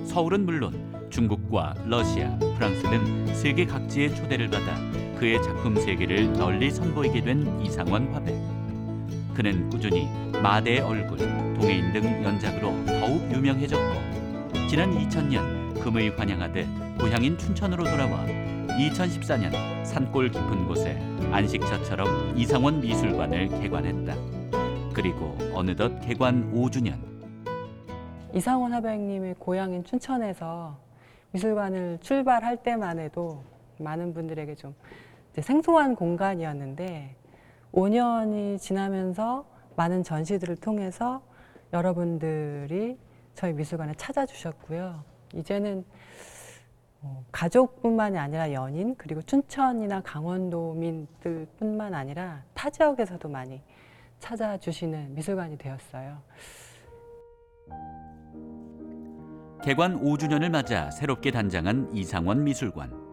서울은 물론 중국과 러시아, 프랑스 등 세계 각지의 초대를 받아 그의 작품 세계를 널리 선보이게 된 이상원 화백. 그는 꾸준히 마대의 얼굴, 동해인 등 연작으로 더욱 유명해졌고 지난 2000년 금의 환영하듯 고향인 춘천으로 돌아와 2014년 산골 깊은 곳에 안식처처럼 이상원 미술관을 개관했다. 그리고 어느덧 개관 5주년. 이상원 화백님의 고향인 춘천에서 미술관을 출발할 때만 해도 많은 분들에게 좀 생소한 공간이었는데 5년이 지나면서 많은 전시들을 통해서 여러분들이 저희 미술관에 찾아주셨고요. 이제는 가족뿐만이 아니라 연인 그리고 춘천이나 강원도민들뿐만 아니라 타 지역에서도 많이 찾아주시는 미술관이 되었어요. 개관 5주년을 맞아 새롭게 단장한 이상원 미술관.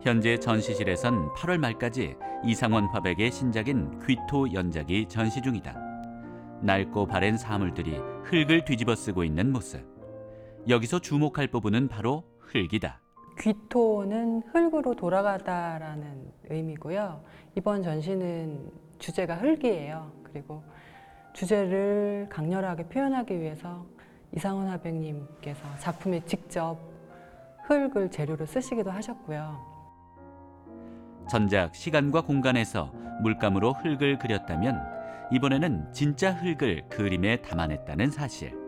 현재 전시실에선 8월 말까지 이상원 화백의 신작인 귀토 연작이 전시 중이다. 낡고 바랜 사물들이 흙을 뒤집어 쓰고 있는 모습. 여기서 주목할 부분은 바로 흙이다. 귀토는 흙으로 돌아가다라는 의미고요. 이번 전시는 주제가 흙이에요. 그리고 주제를 강렬하게 표현하기 위해서 이상원 화백님께서 작품에 직접 흙을 재료로 쓰시기도 하셨고요. 전작 시간과 공간에서 물감으로 흙을 그렸다면 이번에는 진짜 흙을 그림에 담아냈다는 사실.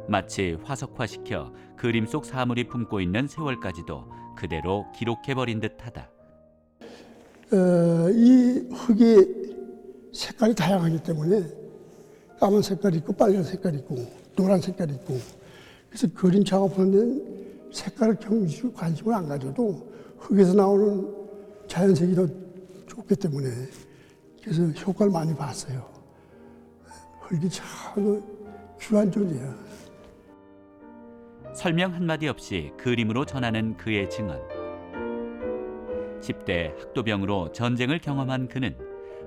마치 화석화시켜 그림 속 사물이 품고 있는 세월까지도 그대로 기록해버린 듯하다. 이 흙이 색깔이 다양하기 때문에 까만 색깔이 있고 빨간 색깔이 있고 노란 색깔이 있고 그래서 그림 작업하는 데는 색깔을 경주시고 관심을 안 가져도 흙에서 나오는 자연색이 더 좋기 때문에 그래서 효과를 많이 봤어요. 흙이 참 귀한 존재야. 설명 한마디 없이 그림으로 전하는 그의 증언. 10대 학도병으로 전쟁을 경험한 그는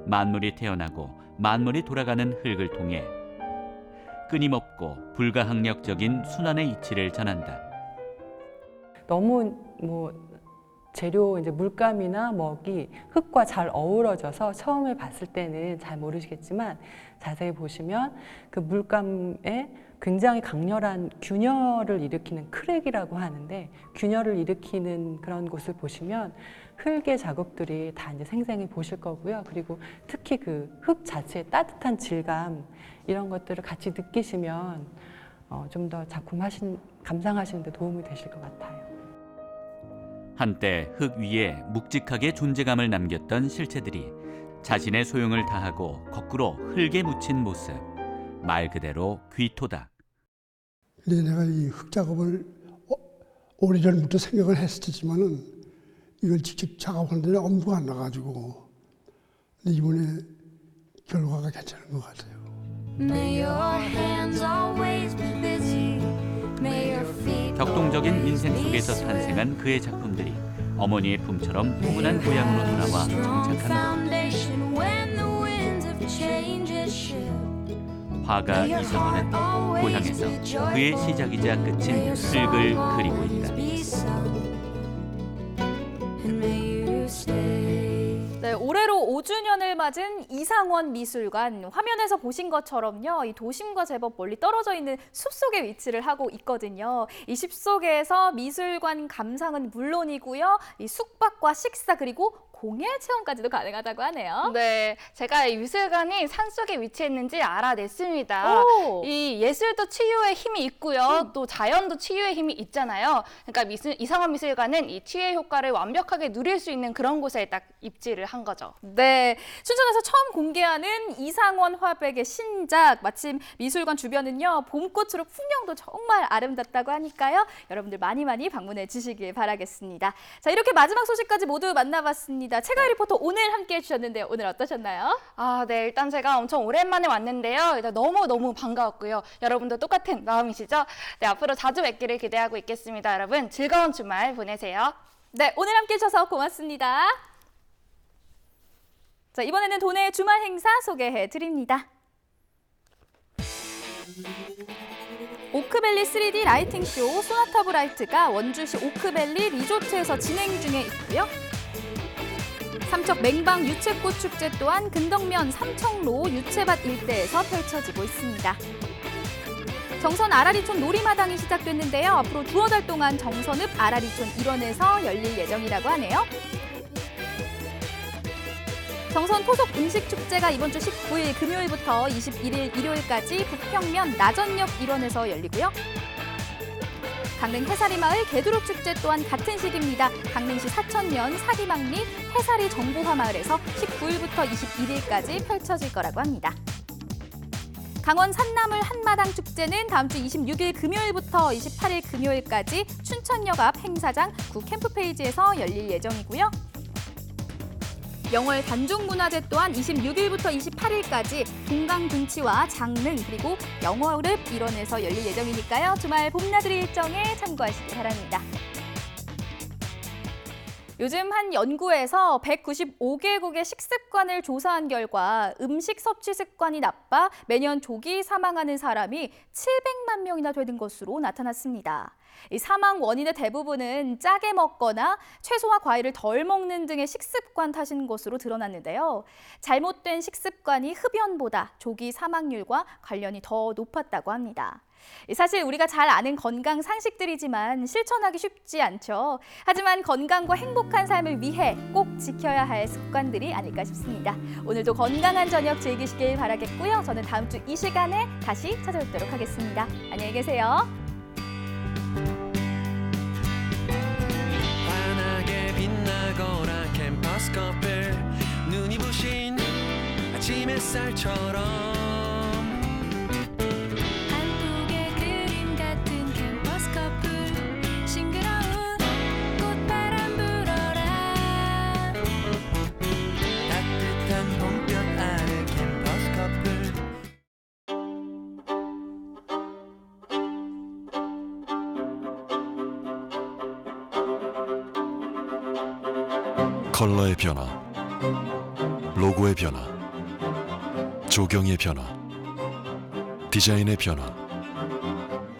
만물이 태어나고 만물이 돌아가는 흙을 통해 끊임없고 불가항력적인 순환의 이치를 전한다. 너무 재료 이제 물감이나 먹이 흙과 잘 어우러져서 처음에 봤을 때는 잘 모르시겠지만 자세히 보시면 그 물감에 굉장히 강렬한 균열을 일으키는 크랙이라고 하는데 균열을 일으키는 그런 곳을 보시면 흙의 자국들이 다 이제 생생히 보실 거고요. 그리고 특히 그 흙 자체의 따뜻한 질감 이런 것들을 같이 느끼시면 좀 더 작품 감상하시는 데 도움이 되실 것 같아요. 한때 흙 위에 묵직하게 존재감을 남겼던 실체들이 자신의 소용을 다하고 거꾸로 흙에 묻힌 모습. 말 그대로 귀토다. 근데 내가 이 흙 작업을 오래전부터 생각을 했었지만은 이걸 직접 작업하는 데는 엄두가 안 나가지고 근데 이번에 결과가 괜찮은 것 같아요. 격동적인 인생 속에서 탄생한 그의 작품들이 어머니의 품처럼 포근한 고향으로 돌아와 정착합니다. 화가 이상원은 고향에서 그의 시작이자 끝인 흙을 그리고 있다. 네, 올해로 5주년을 맞은 이상원 미술관. 화면에서 보신 것처럼요, 이 도심과 제법 멀리 떨어져 있는 숲속에 위치를 하고 있거든요. 이 숲속에서 미술관 감상은 물론이고요, 이 숙박과 식사 그리고 공예 체험까지도 가능하다고 하네요. 네, 제가 이 미술관이 산속에 위치했는지 알아냈습니다. 오. 이 예술도 치유의 힘이 있고요. 또 자연도 치유의 힘이 있잖아요. 그러니까 이상원 미술관은 이 치유의 효과를 완벽하게 누릴 수 있는 그런 곳에 딱 입지를 한 거죠. 네, 춘천에서 처음 공개하는 이상원 화백의 신작. 마침 미술관 주변은요, 봄꽃으로 풍경도 정말 아름답다고 하니까요. 여러분들 많이 방문해 주시길 바라겠습니다. 자, 이렇게 마지막 소식까지 모두 만나봤습니다. 최가희 리포터 오늘 함께 해주셨는데요. 오늘 어떠셨나요? 아, 네. 일단 제가 엄청 오랜만에 왔는데요. 일단 너무 반가웠고요. 여러분도 똑같은 마음이시죠? 네, 앞으로 자주 뵙기를 기대하고 있겠습니다. 여러분, 즐거운 주말 보내세요. 네, 오늘 함께 해주셔서 고맙습니다. 자, 이번에는 도내의 주말 행사 소개해 드립니다. 오크밸리 3D 라이팅쇼 소나타 브라이트가 원주시 오크밸리 리조트에서 진행 중에 있고요. 삼척 맹방 유채꽃 축제 또한 근덕면 삼청로 유채밭 일대에서 펼쳐지고 있습니다. 정선 아라리촌 놀이마당이 시작됐는데요. 앞으로 두어 달 동안 정선읍 아라리촌 일원에서 열릴 예정이라고 하네요. 정선 토속 음식 축제가 이번 주 19일 금요일부터 21일 일요일까지 북평면 나전역 일원에서 열리고요. 강릉 해사리마을 개두로 축제 또한 같은 시기입니다. 강릉시 사천면 사리막리 해사리 정보화마을에서 19일부터 21일까지 펼쳐질 거라고 합니다. 강원 산나물 한마당 축제는 다음 주 26일 금요일부터 28일 금요일까지 춘천역 앞 행사장 구 캠프페이지에서 열릴 예정이고요. 영월 단종문화제 또한 26일부터 28일까지 동강둔치와 장릉 그리고 영월읍 일원에서 열릴 예정이니까요. 주말 봄나들이 일정에 참고하시기 바랍니다. 요즘 한 연구에서 195개국의 식습관을 조사한 결과 음식 섭취 습관이 나빠 매년 조기 사망하는 사람이 700만 명이나 되는 것으로 나타났습니다. 이 사망 원인의 대부분은 짜게 먹거나 채소와 과일을 덜 먹는 등의 식습관 탓인 것으로 드러났는데요. 잘못된 식습관이 흡연보다 조기 사망률과 관련이 더 높았다고 합니다. 사실 우리가 잘 아는 건강 상식들이지만 실천하기 쉽지 않죠. 하지만 건강과 행복한 삶을 위해 꼭 지켜야 할 습관들이 아닐까 싶습니다. 오늘도 건강한 저녁 즐기시길 바라겠고요. 저는 다음 주 이 시간에 다시 찾아뵙도록 하겠습니다. 안녕히 계세요. 환하게 빛나거나 캠퍼스 커플 눈이 부신 아침 햇살처럼 컬러의 변화, 로고의 변화, 조경의 변화, 디자인의 변화,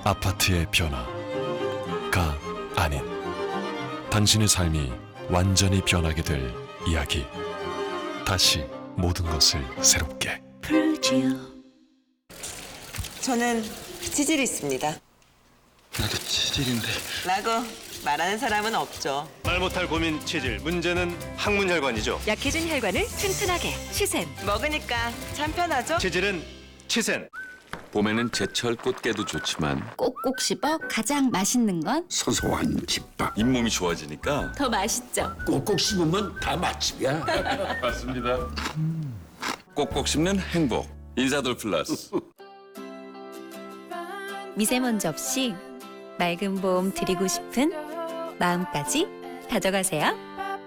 아파트의 변화가 아닌 당신의 삶이 완전히 변하게 될 이야기. 다시 모든 것을 새롭게. 저는 치질이 있습니다. 나도 치질인데. 라고 말하는 사람은 없죠. 말 못할 고민 치질. 문제는 항문혈관이죠. 약해진 혈관을 튼튼하게. 치센. 먹으니까 참 편하죠? 치질은 치센. 봄에는 제철 꽃게도 좋지만 꼭꼭 씹어 가장 맛있는 건 소소한 집밥. 잇몸이 좋아지니까 더 맛있죠. 꼭꼭 씹으면 다 맛집이야. 맞습니다. 꼭꼭 씹는 행복. 인사돌 플러스. 미세먼지 없이 맑은 봄 드리고 싶은 마음까지 가져가세요.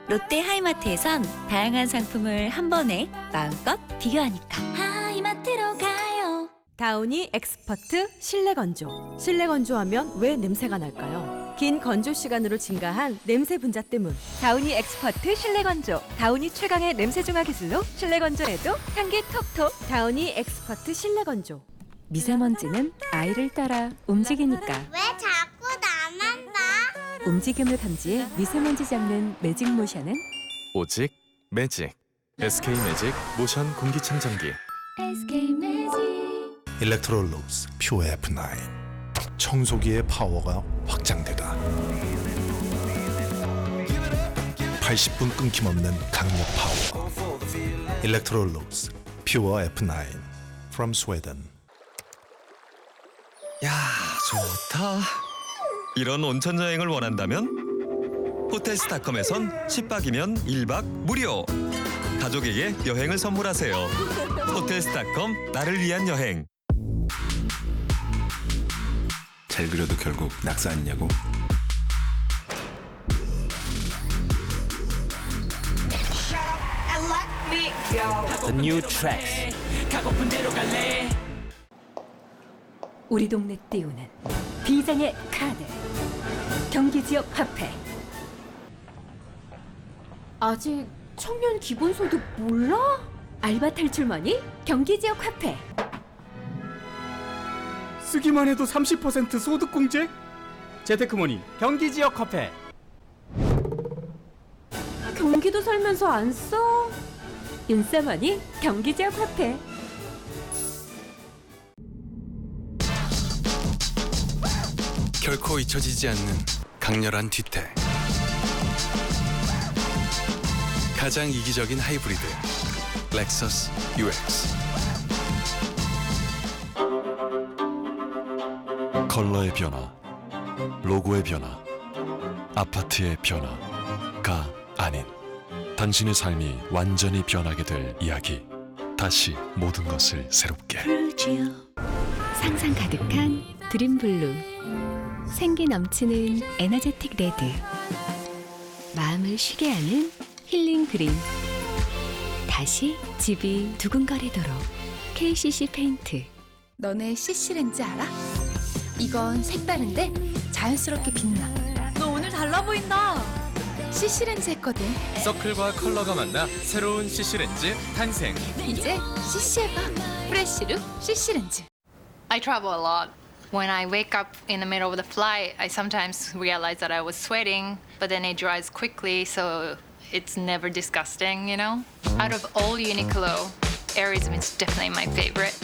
롯데 하이마트에선 다양한 상품을 한 번에 마음껏 비교하니까 하이마트로 가요. 다우니 엑스퍼트 실내 건조. 실내 건조하면 왜 냄새가 날까요? 긴 건조 시간으로 증가한 냄새 분자 때문. 다우니 엑스퍼트 실내 건조. 다우니 최강의 냄새 중화 기술로 실내 건조에도 향기 톡톡. 다우니 엑스퍼트 실내 건조. 미세먼지는 아이를 따라 움직이니까. 왜 자꾸 나만 봐? 움직임을 감지해 미세먼지 잡는 매직 모션은 오직 매직. SK 매직 모션 공기청정기. SK 매직. 일렉트롤룩스 퓨어 F9. 청소기의 파워가 확장되다. 80분 끊김없는 강력 파워. 일렉트롤룩스 퓨어 F9 from Sweden. 야, 좋다. 이런 온천 여행을 원한다면 호텔스닷컴에선 10박이면 1박 무료. 가족에게 여행을 선물하세요. 호텔스닷컴 나를 위한 여행. 잘 그려도 결국 낙서 아니냐고. The new tracks. 가고픈 대로 갈래. 우리 동네 띄우는 비장의 카드. 경기지역 화폐. 아직 청년 기본소득 몰라? 알바 탈출머니 경기지역 화폐. 쓰기만 해도 30% 소득 공제? 재테크머니 경기지역 화폐. 경기도 살면서 안 써? 인싸머니 경기지역 화폐. 결코 잊혀지지 않는 강렬한 뒤태. 가장 이기적인 하이브리드 렉서스 UX. 컬러의 변화, 로고의 변화, 아파트의 변화가 아닌 당신의 삶이 완전히 변하게 될 이야기. 다시 모든 것을 새롭게. 상상 가득한 드림블루. 생기 넘치는 에너제틱 레드. 마음을 쉬게 하는 힐링 그린. 다시 집이 두근거리도록 KCC 페인트. 너네 CC렌즈 알아? 이건 색다른데 자연스럽게 빛나. 너 오늘 달라 보인다. CC렌즈 했거든. 서클과 컬러가 만나 새로운 CC렌즈 탄생. 이제 CC해봐. 프레쉬룩 CC렌즈. I travel a lot. When I wake up in the middle of the flight, I sometimes realize that I was sweating, but then it dries quickly, so it's never disgusting, you know? Out of all Uniqlo, Airism is definitely my favorite.